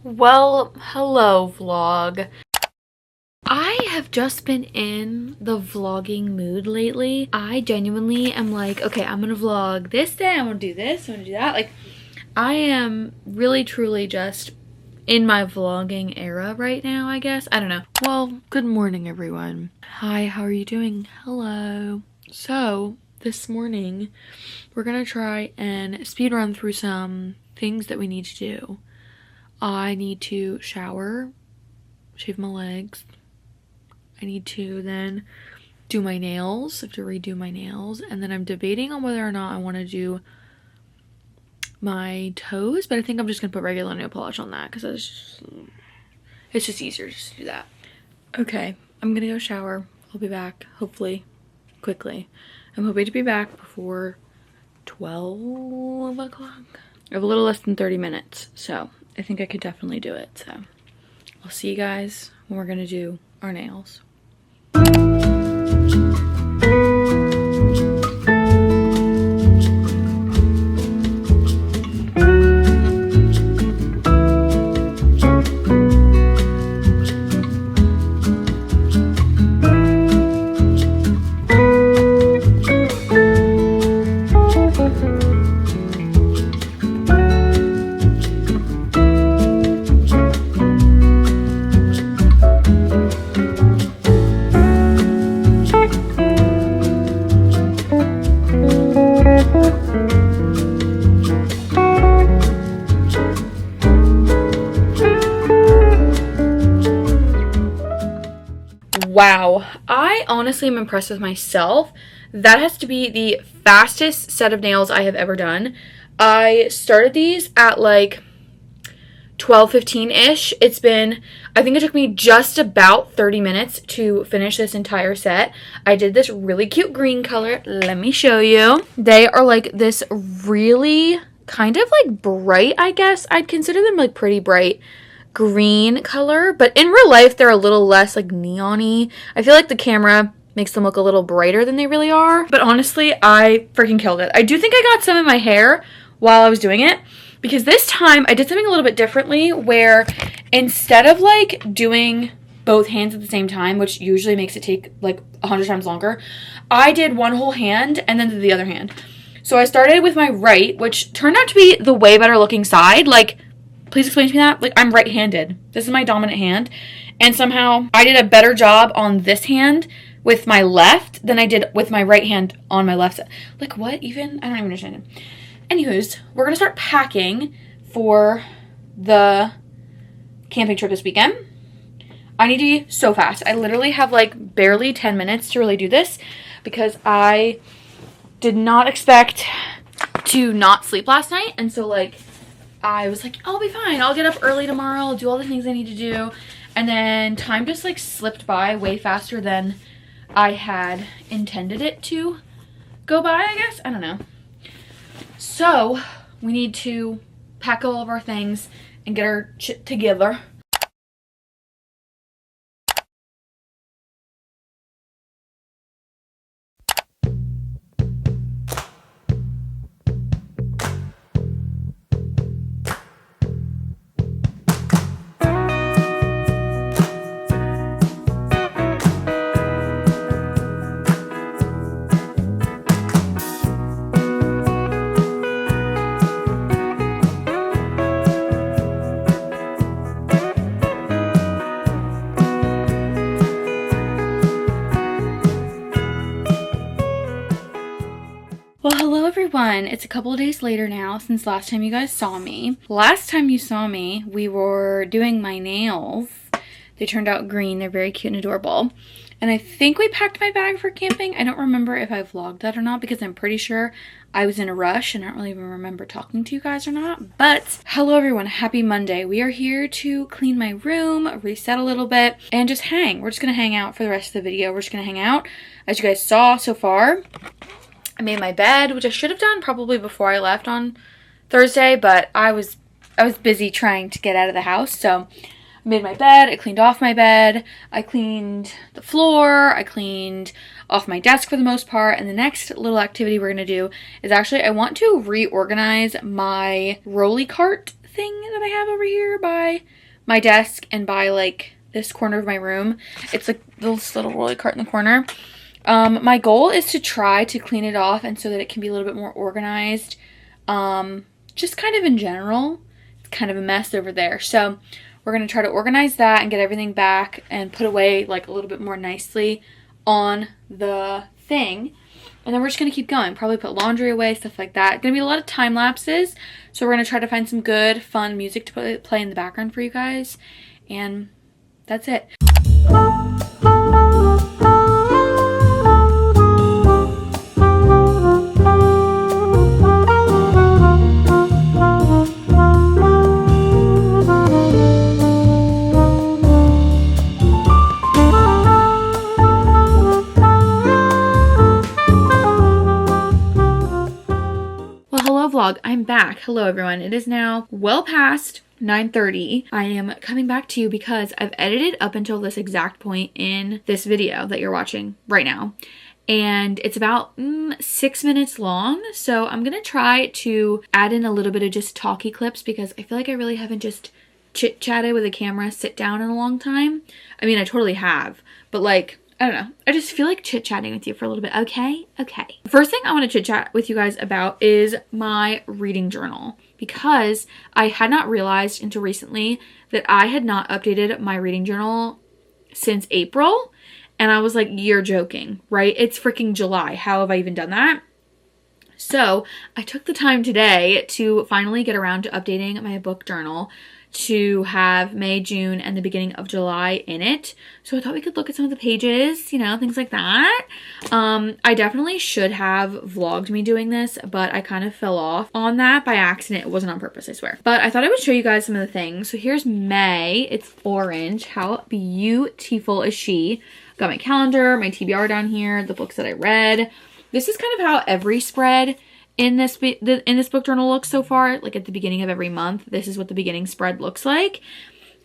Well, hello vlog. I have just been in the vlogging mood lately. I genuinely am like, okay, I'm gonna vlog this day, I'm gonna do this, I'm gonna do that. Like, I am really truly just in my vlogging era right now, I guess. I don't know. Well, good morning everyone. Hi, how are you doing? Hello. So, this morning, we're gonna try and speed run through some things that we need to do. I need to shower, shave my legs. I need to then do my nails. I have to redo my nails. And then I'm debating on whether or not I want to do my toes. But I think I'm just going to put regular nail polish on that because it's just easier just to do that. Okay, I'm going to go shower. I'll be back, hopefully, quickly. I'm hoping to be back before 12 o'clock. I have a little less than 30 minutes, so I think I could definitely do it. So I'll see you guys when we're gonna do our nails. Wow, I honestly am impressed with myself. That has to be the fastest set of nails I have ever done. I started these at like 12:15-ish. I think it took me just about 30 minutes to finish this entire set. I did this really cute green color. Let me show you. They are like this really kind of like bright, I guess. I'd consider them like pretty bright green color, but in real life they're a little less like neon-y. I feel like the camera makes them look a little brighter than they really are, but honestly I freaking killed it. I do think I got some in my hair while I was doing it, because this time I did something a little bit differently where instead of like doing both hands at the same time, which usually makes it take like 100 times longer, I did one whole hand and then did the other hand. So I started with my right, which turned out to be the way better looking side. Like, please explain to me that. Like, I'm right-handed. This is my dominant hand. And somehow I did a better job on this hand with my left than I did with my right hand on my left side. Like, what even? I don't even understand it. Anywho's, we're going to start packing for the camping trip this weekend. I need to be so fast. I literally have like barely 10 minutes to really do this because I did not expect to not sleep last night. And so like, I was like, I'll be fine. I'll get up early tomorrow. I'll do all the things I need to do. And then time just like slipped by way faster than I had intended it to go by, I guess. I don't know. So we need to pack all of our things and get our shit together. Well, hello everyone. It's a couple of days later now since last time you guys saw me. Last time you saw me, we were doing my nails. They turned out green. They're very cute and adorable. And I think we packed my bag for camping. I don't remember if I vlogged that or not because I'm pretty sure I was in a rush and I don't really even remember talking to you guys or not. But hello everyone. Happy Monday. We are here to clean my room, reset a little bit, and just hang. We're just going to hang out for the rest of the video. We're just going to hang out. As you guys saw so far, I made my bed, which I should have done probably before I left on Thursday, but I was busy trying to get out of the house. So I made my bed, I cleaned off my bed, I cleaned the floor, I cleaned off my desk for the most part, and the next little activity we're going to do is actually I want to reorganize my rolly cart thing that I have over here by my desk and by like this corner of my room. It's like this little rolly cart in the corner. My goal is to try to clean it off and so that it can be a little bit more organized. Just kind of in general. It's kind of a mess over there. So we're going to try to organize that and get everything back and put away like a little bit more nicely on the thing. And then we're just going to keep going. Probably put laundry away, stuff like that. Going to be a lot of time lapses. So we're going to try to find some good, fun music to play in the background for you guys. And that's it. Vlog, I'm back. Hello everyone. It is now well past 9:30. I am coming back to you because I've edited up until this exact point in this video that you're watching right now. And it's about 6 minutes long. So I'm going to try to add in a little bit of just talky clips because I feel like I really haven't just chit-chatted with a camera sit down in a long time. I mean, I totally have, but like, I don't know. I just feel like chit-chatting with you for a little bit. Okay? Okay. The first thing I want to chit-chat with you guys about is my reading journal, because I had not realized until recently that I had not updated my reading journal since April. And I was like, you're joking, right? It's freaking July. How have I even done that? So I took the time today to finally get around to updating my book journal to have May, June, and the beginning of July in it. So I thought we could look at some of the pages, you know, things like that. I definitely should have vlogged me doing this, but I kind of fell off on that by accident. It wasn't on purpose, I swear. But I thought I would show you guys some of the things. So here's May. It's orange. How beautiful is she? Got my calendar, my TBR down here, the books that I read. This is kind of how every spread in this book journal looks so far. Like at the beginning of every month, this is what the beginning spread looks like.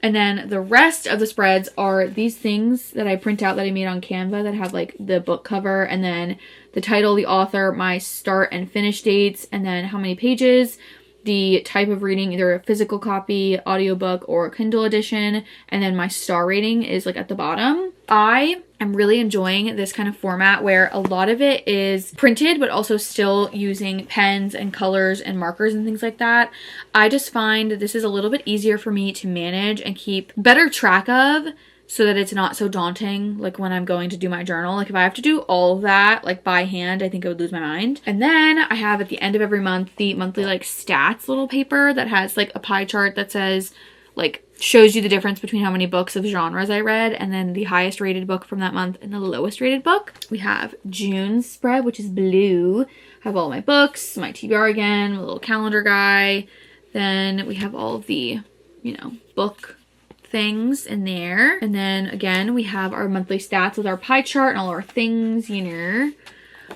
And then the rest of the spreads are these things that I print out that I made on Canva that have like the book cover and then the title, the author, my start and finish dates, and then how many pages, the type of reading, either a physical copy, audiobook, or Kindle edition, and then my star rating is like at the bottom. I am really enjoying this kind of format where a lot of it is printed but also still using pens and colors and markers and things like that. I just find this is a little bit easier for me to manage and keep better track of, so that it's not so daunting like when I'm going to do my journal. Like if I have to do all of that like by hand, I think I would lose my mind. And then I have at the end of every month the monthly like stats little paper that has like a pie chart that says like shows you the difference between how many books of genres I read and then the highest rated book from that month and the lowest rated book. We have June's spread, which is blue. I have all my books, my TBR again, my little calendar guy. Then we have all of the, you know, book things in there. And then again, we have our monthly stats with our pie chart and all our things, you know.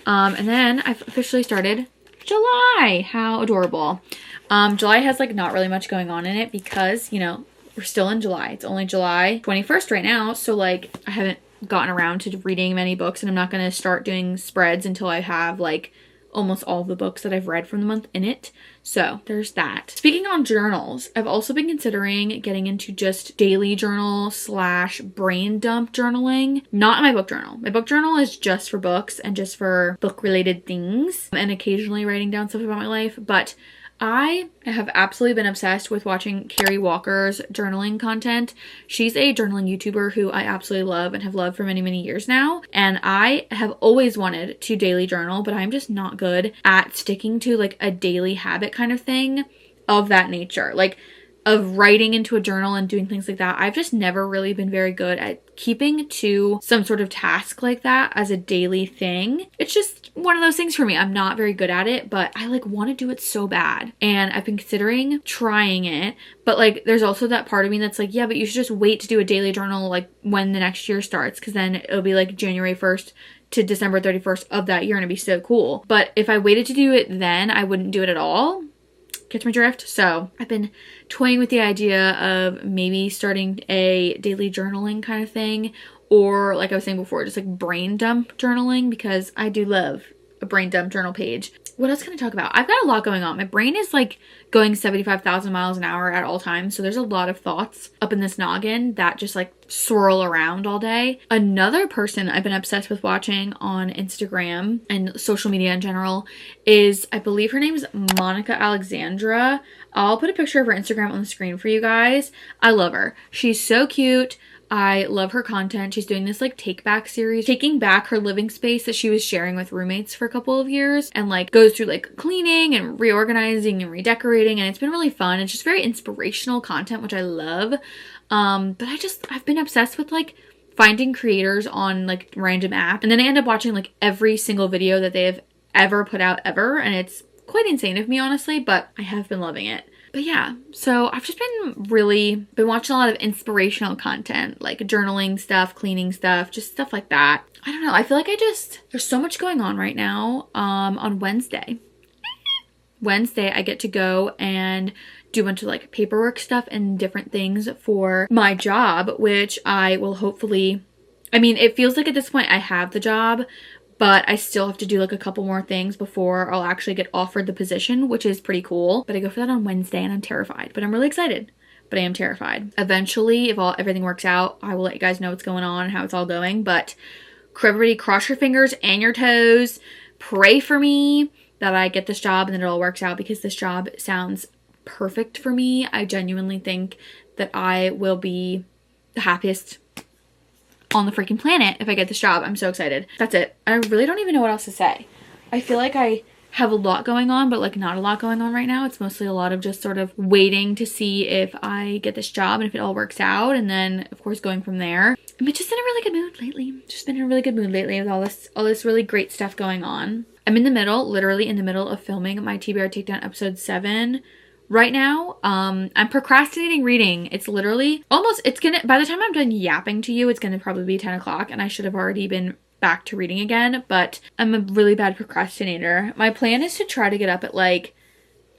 And then I've officially started July. How adorable. July has like not really much going on in it because, you know, we're still in July. It's only July 21st right now. So like I haven't gotten around to reading many books, and I'm not going to start doing spreads until I have like almost all of the books that I've read from the month in it. So there's that. Speaking on journals, I've also been considering getting into just daily journal / brain dump journaling. Not my book journal. My book journal is just for books and just for book related things and occasionally writing down stuff about my life. But I have absolutely been obsessed with watching Carrie Walker's journaling content. She's a journaling YouTuber who I absolutely love and have loved for many, many years now. And I have always wanted to daily journal, but I'm just not good at sticking to like a daily habit kind of thing of that nature. Like of writing into a journal and doing things like that. I've just never really been very good at keeping to some sort of task like that as a daily thing. It's just one of those things for me. I'm not very good at it, but I like want to do it so bad. And I've been considering trying it, but like there's also that part of me that's like, yeah, but you should just wait to do a daily journal like when the next year starts, because then it'll be like January 1st to December 31st of that year and it'd be so cool. But if I waited to do it then, I wouldn't do it at all. Catch my drift? So I've been toying with the idea of maybe starting a daily journaling kind of thing, or like I was saying before, just like brain dump journaling, because I do love a brain dump journal page. What else can I talk about? I've got a lot going on. My brain is like going 75,000 miles an hour at all times. So there's a lot of thoughts up in this noggin that just like swirl around all day. Another person I've been obsessed with watching on Instagram and social media in general is, I believe her name is Monica Alexandra. I'll put a picture of her Instagram on the screen for you guys. I love her. She's so cute. I love her content. She's doing this like take back series, taking back her living space that she was sharing with roommates for a couple of years, and like goes through like cleaning and reorganizing and redecorating, and it's been really fun. It's just very inspirational content, which I love. But I've been obsessed with like finding creators on like random app, and then I end up watching like every single video that they have ever put out ever, and it's quite insane of me, honestly, but I have been loving it. But yeah, so I've just been watching a lot of inspirational content, like journaling stuff, cleaning stuff, just stuff like that. I don't know. I feel like there's so much going on right now. On Wednesday, I get to go and do a bunch of like paperwork stuff and different things for my job, which I will hopefully, I mean, it feels like at this point I have the job, but I still have to do like a couple more things before I'll actually get offered the position, which is pretty cool. But I go for that on Wednesday and I'm terrified, but I'm really excited. But I am terrified. Eventually, if everything works out, I will let you guys know what's going on and how it's all going. But everybody cross your fingers and your toes. Pray for me that I get this job and that it all works out, because this job sounds perfect for me. I genuinely think that I will be the happiest on the freaking planet if I get this job. I'm so excited. That's it. I really don't even know what else to say. I feel like I have a lot going on, but like not a lot going on right now. It's mostly a lot of just sort of waiting to see if I get this job and if it all works out, and then of course going from there. I'm just in a really good mood lately. With all this really great stuff going on. I'm literally in the middle of filming my TBR Takedown episode 7 right now. I'm procrastinating reading. It's literally by the time I'm done yapping to you, it's gonna probably be 10 o'clock and I should have already been back to reading again, but I'm a really bad procrastinator. My plan is to try to get up at like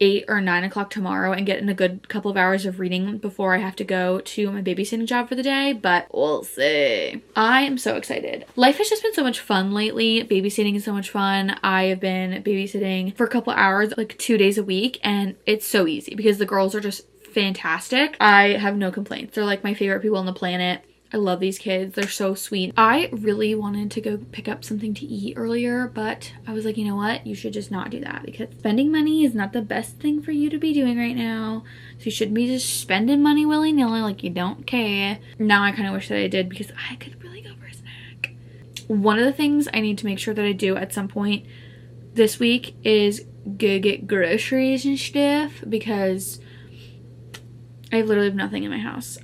8 or 9 o'clock tomorrow and get in a good couple of hours of reading before I have to go to my babysitting job for the day, but we'll see. I am so excited. Life has just been so much fun lately. Babysitting is so much fun. I have been babysitting for a couple hours, like 2 days a week, and it's so easy because the girls are just fantastic. I have no complaints. They're like my favorite people on the planet. I love these kids. They're so sweet. I really wanted to go pick up something to eat earlier, but I was like, you know what? You should just not do that, because spending money is not the best thing for you to be doing right now. So you shouldn't be just spending money willy-nilly like you don't care. Now I kind of wish that I did, because I could really go for a snack. One of the things I need to make sure that I do at some point this week is go get groceries and stuff, because I literally have nothing in my house.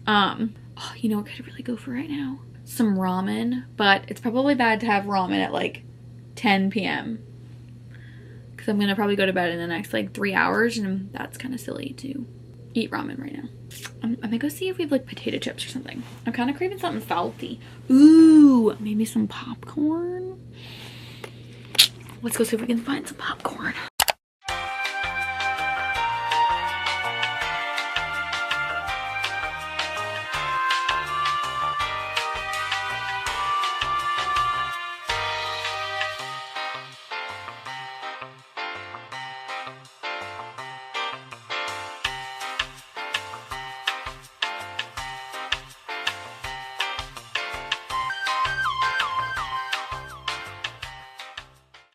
Oh, you know what could I really go for right now? Some ramen, but it's probably bad to have ramen at like 10 p.m. because I'm gonna probably go to bed in the next like 3 hours, and that's kind of silly to eat ramen right now. I'm gonna go see if we have like potato chips or something. I'm kind of craving something salty. Ooh, maybe some popcorn. Let's go see if we can find some popcorn.